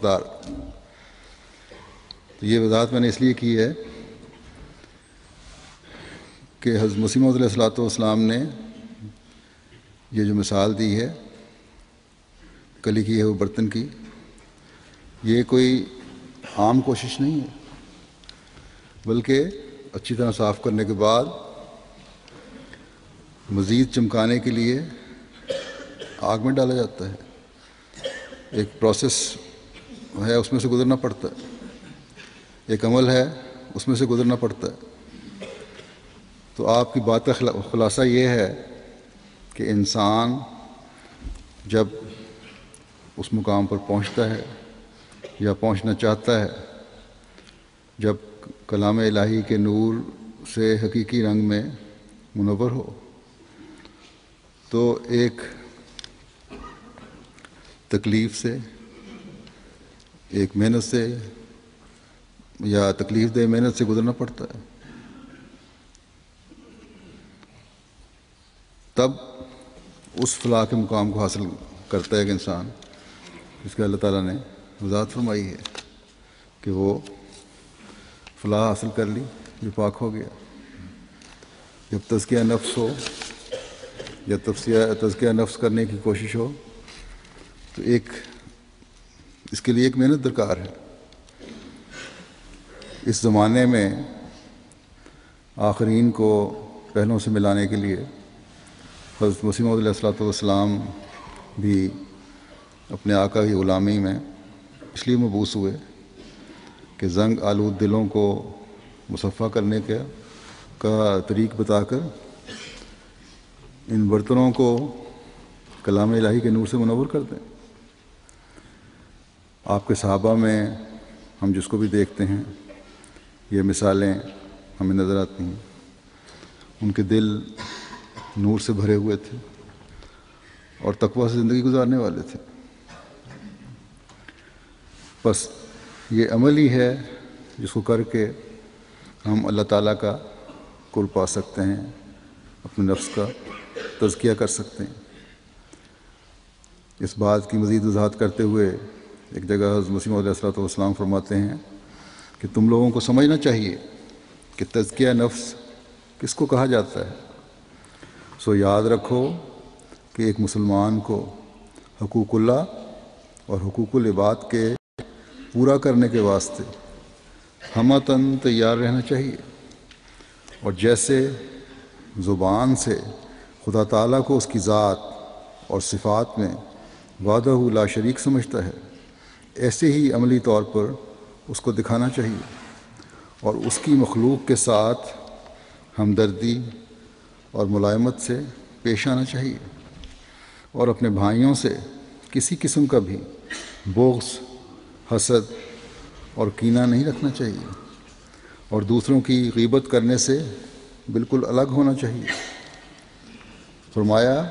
مقدار. تو یہ وضاحت میں نے اس لیے کی ہے کہ حضرت مسیح موعود علیہ الصلوۃ والسلام نے یہ جو مثال دی ہے کلی کی ہے وہ برتن کی، یہ کوئی عام کوشش نہیں ہے، بلکہ اچھی طرح صاف کرنے کے بعد مزید چمکانے کے لیے آگ میں ڈالا جاتا ہے. ایک پروسیس ہے، اس میں سے گزرنا پڑتا ہے، ایک عمل ہے، اس میں سے گزرنا پڑتا ہے. تو آپ کی بات کا خلاصہ یہ ہے کہ انسان جب اس مقام پر پہنچتا ہے یا پہنچنا چاہتا ہے، جب کلام الہی کے نور سے حقیقی رنگ میں منور ہو، تو ایک تکلیف سے، ایک محنت سے یا تکلیف دہ محنت سے گزرنا پڑتا ہے. تب اس فلاح کے مقام کو حاصل کرتا ہے ایک انسان، جس کا اللہ تعالیٰ نے وضاحت فرمائی ہے کہ وہ فلاح حاصل کر لی جو پاک ہو گیا. جب تزکیہ نفس ہو یا تزکیہ نفس کرنے کی کوشش ہو تو اس کے لیے ایک محنت درکار ہے. اس زمانے میں آخرین کو پہلوں سے ملانے کے لیے حضرت مسیح موعود علیہ الصلوۃ والسلام بھی اپنے آقا کی غلامی میں اس لیے مبعوث ہوئے کہ زنگ آلود دلوں کو مصفح کرنے کا طریق بتا کر ان برتنوں کو کلام الہی کے نور سے منور کر دیں. آپ کے صحابہ میں ہم جس کو بھی دیکھتے ہیں یہ مثالیں ہمیں نظر آتی ہیں. ان کے دل نور سے بھرے ہوئے تھے اور تقویٰ سے زندگی گزارنے والے تھے. بس یہ عمل ہی ہے جس کو کر کے ہم اللہ تعالیٰ کا قرب پا سکتے ہیں، اپنے نفس کا تزکیہ کر سکتے ہیں. اس بات کی مزید وضاحت کرتے ہوئے ایک جگہ حضرت مسیح موعود علیہ الصلوۃ والسلام فرماتے ہیں کہ تم لوگوں کو سمجھنا چاہیے کہ تزکیہ نفس کس کو کہا جاتا ہے. سو یاد رکھو کہ ایک مسلمان کو حقوق اللہ اور حقوق العباد کے پورا کرنے کے واسطے ہمتاً تیار رہنا چاہیے. اور جیسے زبان سے خدا تعالیٰ کو اس کی ذات اور صفات میں وحدہ لا شریک سمجھتا ہے، ایسے ہی عملی طور پر اس کو دکھانا چاہیے اور اس کی مخلوق کے ساتھ ہمدردی اور ملائمت سے پیش آنا چاہیے، اور اپنے بھائیوں سے کسی قسم کا بھی بغض، حسد اور کینہ نہیں رکھنا چاہیے، اور دوسروں کی غیبت کرنے سے بالکل الگ ہونا چاہیے. فرمایا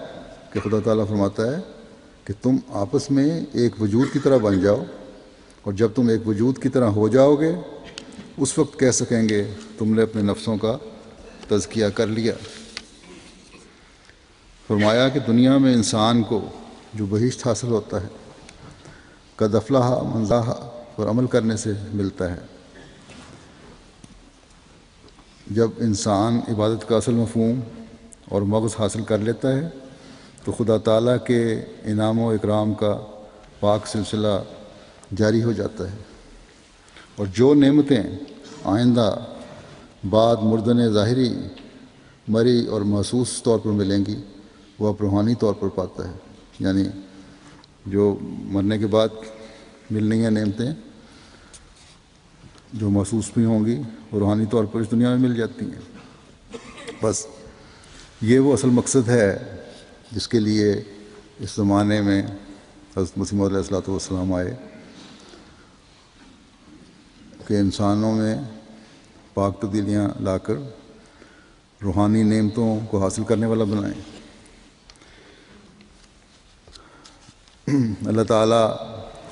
کہ خدا تعالیٰ فرماتا ہے کہ تم آپس میں ایک وجود کی طرح بن جاؤ، اور جب تم ایک وجود کی طرح ہو جاؤ گے اس وقت کہہ سکیں گے تم نے اپنے نفسوں کا تزکیہ کر لیا. فرمایا کہ دنیا میں انسان کو جو بہشت حاصل ہوتا ہے قد افلح من زکاھا پر عمل کرنے سے ملتا ہے. جب انسان عبادت کا اصل مفہوم اور مغز حاصل کر لیتا ہے تو خدا تعالیٰ کے انعام و اکرام کا پاک سلسلہ جاری ہو جاتا ہے، اور جو نعمتیں آئندہ بعد مردن ظاہری، مری اور محسوس طور پر ملیں گی وہ اب روحانی طور پر پاتا ہے. یعنی جو مرنے کے بعد ملنی ہیں نعمتیں جو محسوس بھی ہوں گی وہ روحانی طور پر اس دنیا میں مل جاتی ہیں. بس یہ وہ اصل مقصد ہے جس کے لیے اس زمانے میں حضرت مسیح موعود علیہ الصلوۃ والسلام آئے، کہ انسانوں میں پاک تبدیلیاں لا کر روحانی نعمتوں کو حاصل کرنے والا بنائیں. اللہ تعالیٰ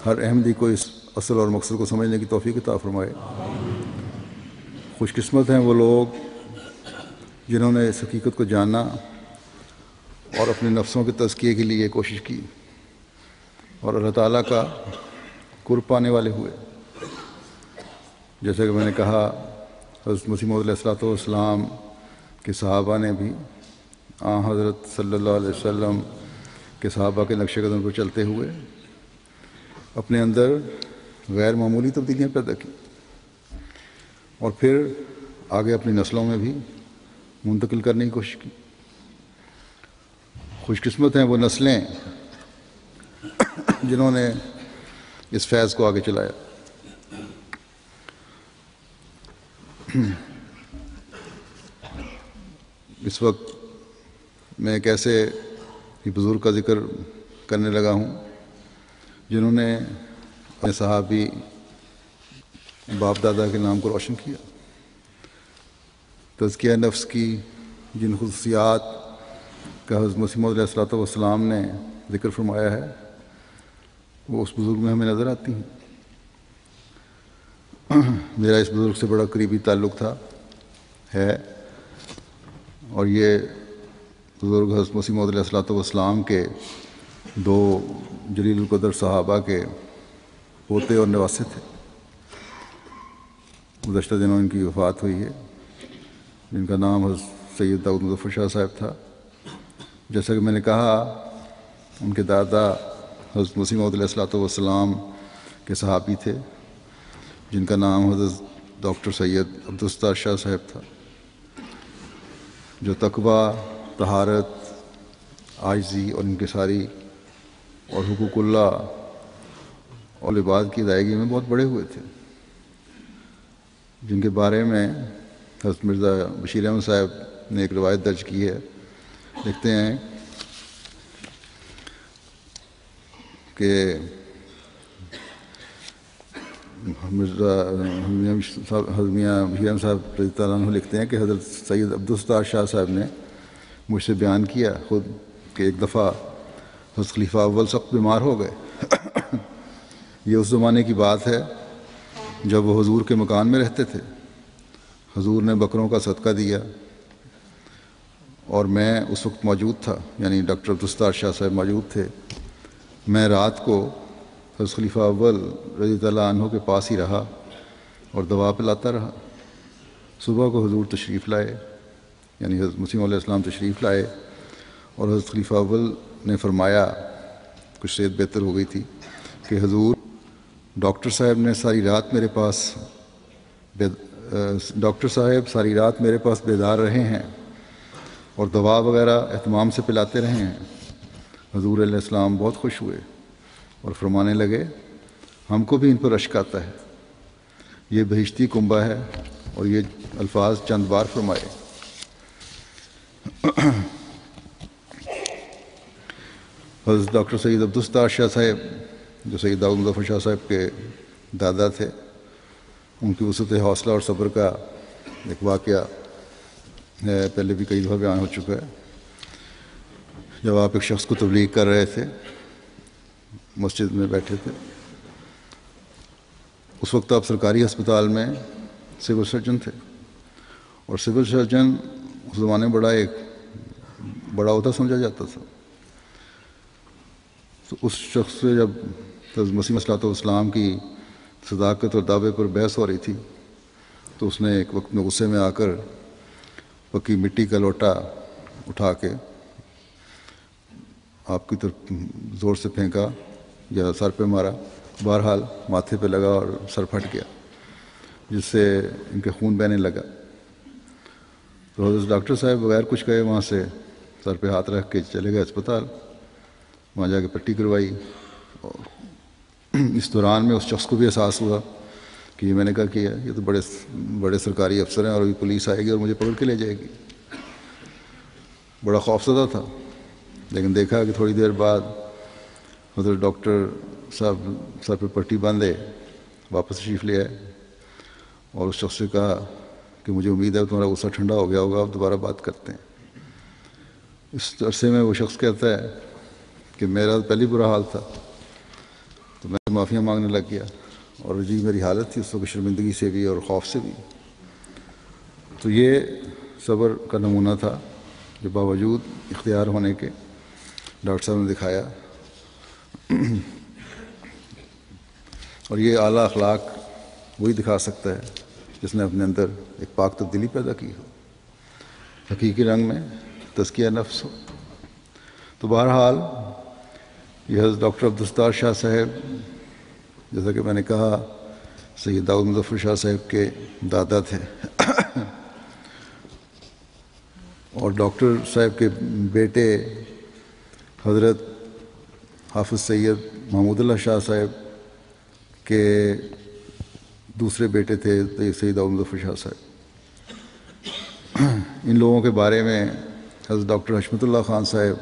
ہر احمدی کو اس اصل اور مقصد کو سمجھنے کی توفیق عطا فرمائے. خوش قسمت ہیں وہ لوگ جنہوں نے اس حقیقت کو جانا اور اپنے نفسوں کے تزکیے کے لیے کوشش کی، اور اللہ تعالیٰ کا قرب پانے والے ہوئے. جیسا کہ میں نے کہا حضرت مسیح موعود علیہ الصلوۃ والسلام کے صحابہ نے بھی حضرت صلی اللہ علیہ وسلم کے صحابہ کے نقش قدم پر چلتے ہوئے اپنے اندر غیر معمولی تبدیلیاں پیدا کی اور پھر آگے اپنی نسلوں میں بھی منتقل کرنے کی کوشش کی. خوش قسمت ہیں وہ نسلیں جنہوں نے اس فیض کو آگے چلایا. اس وقت میں ایک ایسے ہی بزرگ کا ذکر کرنے لگا ہوں جنہوں نے اپنے صحابی باپ دادا کے نام کو روشن کیا. تزکیہ نفس کی جن خصوصیات کا حضرت مسیح موعود علیہ الصلوۃ والسلام نے ذکر فرمایا ہے وہ اس بزرگ میں ہمیں نظر آتی ہیں. میرا اس بزرگ سے بڑا قریبی تعلق تھا ہے اور یہ بزرگ حضرت مسیح موعود علیہ الصلوۃ والسلام کے 2 جلیل القدر صحابہ کے پوتے اور نواسے تھے. گزشتہ دنوں ان کی وفات ہوئی ہے جن کا نام حضرت سید داؤد مظفر شاہ صاحب تھا. جیسا کہ میں نے کہا ان کے دادا حضرت مسیح موعود علیہ الصلوۃ والسلام کے صحابی تھے جن کا نام حضرت ڈاکٹر سید عبدالستار شاہ صاحب تھا جو تقویٰ، طہارت، عاجزی اور انکساری اور حقوق اللہ اور عبادت کی ادائیگی میں بہت بڑے ہوئے تھے، جن کے بارے میں حضرت مرزا بشیر احمد صاحب نے ایک روایت درج کی ہے. لکھتے ہیں کہ حضرت میاں بشیر احمد صاحب رضی اللہ عنہ لکھتے ہیں کہ حضرت سید عبدالستار شاہ صاحب نے مجھ سے بیان کیا خود کہ ایک دفعہ حضرت خلیفہ اول سخت بیمار ہو گئے. یہ اس زمانے کی بات ہے جب وہ حضور کے مکان میں رہتے تھے. حضور نے بکروں کا صدقہ دیا اور میں اس وقت موجود تھا، یعنی ڈاکٹر عبدالستار شاہ صاحب موجود تھے. میں رات کو حضرت خلیفہ اول رضی اللہ عنہ کے پاس ہی رہا اور دوا پلاتا رہا. صبح کو حضور تشریف لائے، یعنی حضرت مسیح علیہ السلام تشریف لائے اور حضرت خلیفہ اول نے فرمایا، کچھ صحت بہتر ہو گئی تھی، کہ حضور ڈاکٹر صاحب ساری رات میرے پاس بیدار رہے ہیں اور دوا وغیرہ اہتمام سے پلاتے رہے ہیں. حضور علیہ السلام بہت خوش ہوئے اور فرمانے لگے ہم کو بھی ان پر اشک آتا ہے، یہ بہشتی کنبہ ہے. اور یہ الفاظ چند بار فرمائے. حضرت ڈاکٹر سید عبدالستار شاہ صاحب جو سید داؤد مظفر شاہ صاحب کے دادا تھے، ان کی وسعت حوصلہ اور صبر کا ایک واقعہ ہے، پہلے بھی کئی دفعہ بیان ہو چکا ہے. جب آپ ایک شخص کو تبلیغ کر رہے تھے، مسجد میں بیٹھے تھے، اس وقت آپ سرکاری ہسپتال میں سول سرجن تھے، اور سول سرجن اس زمانے میں بڑا عہدہ سمجھا جاتا تھا. تو اس شخص سے جب حضرت مسیح علیہ السلام کی صداقت اور دعوے پر بحث ہو رہی تھی تو اس نے ایک وقت میں غصے میں آ کر پکی مٹی کا لوٹا اٹھا کے آپ کی طرف زور سے پھینکا یا سر پہ مارا، بہرحال ماتھے پہ لگا اور سر پھٹ گیا، جس سے ان کے خون بہنے لگا. تو حضرت ڈاکٹر صاحب بغیر کچھ کہے وہاں سے سر پہ ہاتھ رکھ کے چلے گئے اسپتال. وہاں جا کے پٹی کروائی. اور اس دوران میں اس شخص کو بھی احساس ہوا کہ یہ میں نے کہا کہ یہ تو بڑے سرکاری افسر ہیں اور ابھی پولیس آئے گی اور مجھے پکڑ کے لے جائے گی. بڑا خوفزدہ تھا، لیکن دیکھا کہ تھوڑی دیر بعد حضرت ڈاکٹر صاحب سر پہ پٹی باندھے واپس تشریف لے آئے اور اس شخص سے کہا کہ مجھے امید ہے تمہارا غصہ ٹھنڈا ہو گیا ہوگا، اب دوبارہ بات کرتے ہیں. اس عرصے میں وہ شخص کہتا ہے کہ میرا پہلی برا حال تھا تو میں معافیاں مانگنے لگ گیا، اور عجیب میری حالت تھی اس وقت، شرمندگی سے بھی اور خوف سے بھی. تو یہ صبر کا نمونہ تھا جو باوجود اختیار ہونے کے ڈاکٹر صاحب نے دکھایا. اور یہ اعلیٰ اخلاق وہی دکھا سکتا ہے جس نے اپنے اندر ایک پاک تبدیلی پیدا کی ہو، حقیقی رنگ میں تزکیہ نفس ہو۔ تو بہرحال یہ حضرت ڈاکٹر عبدالستار شاہ صاحب، جیسا کہ میں نے کہا، سید داؤد مظفر شاہ صاحب کے دادا تھے، اور ڈاکٹر صاحب کے بیٹے حضرت حافظ سید محمود اللہ شاہ صاحب کے دوسرے بیٹے تھے سید داؤد مظفر شاہ صاحب۔ ان لوگوں کے بارے میں حضرت ڈاکٹر حشمت اللہ خان صاحب،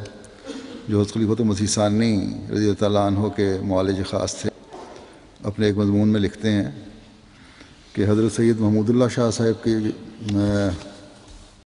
جو حضرت خلیفۃ المسیح ثانی رضی اللہ تعالیٰ عنہ کے معالج خاص تھے، اپنے ایک مضمون میں لکھتے ہیں کہ حضرت سید محمود اللہ شاہ صاحب کی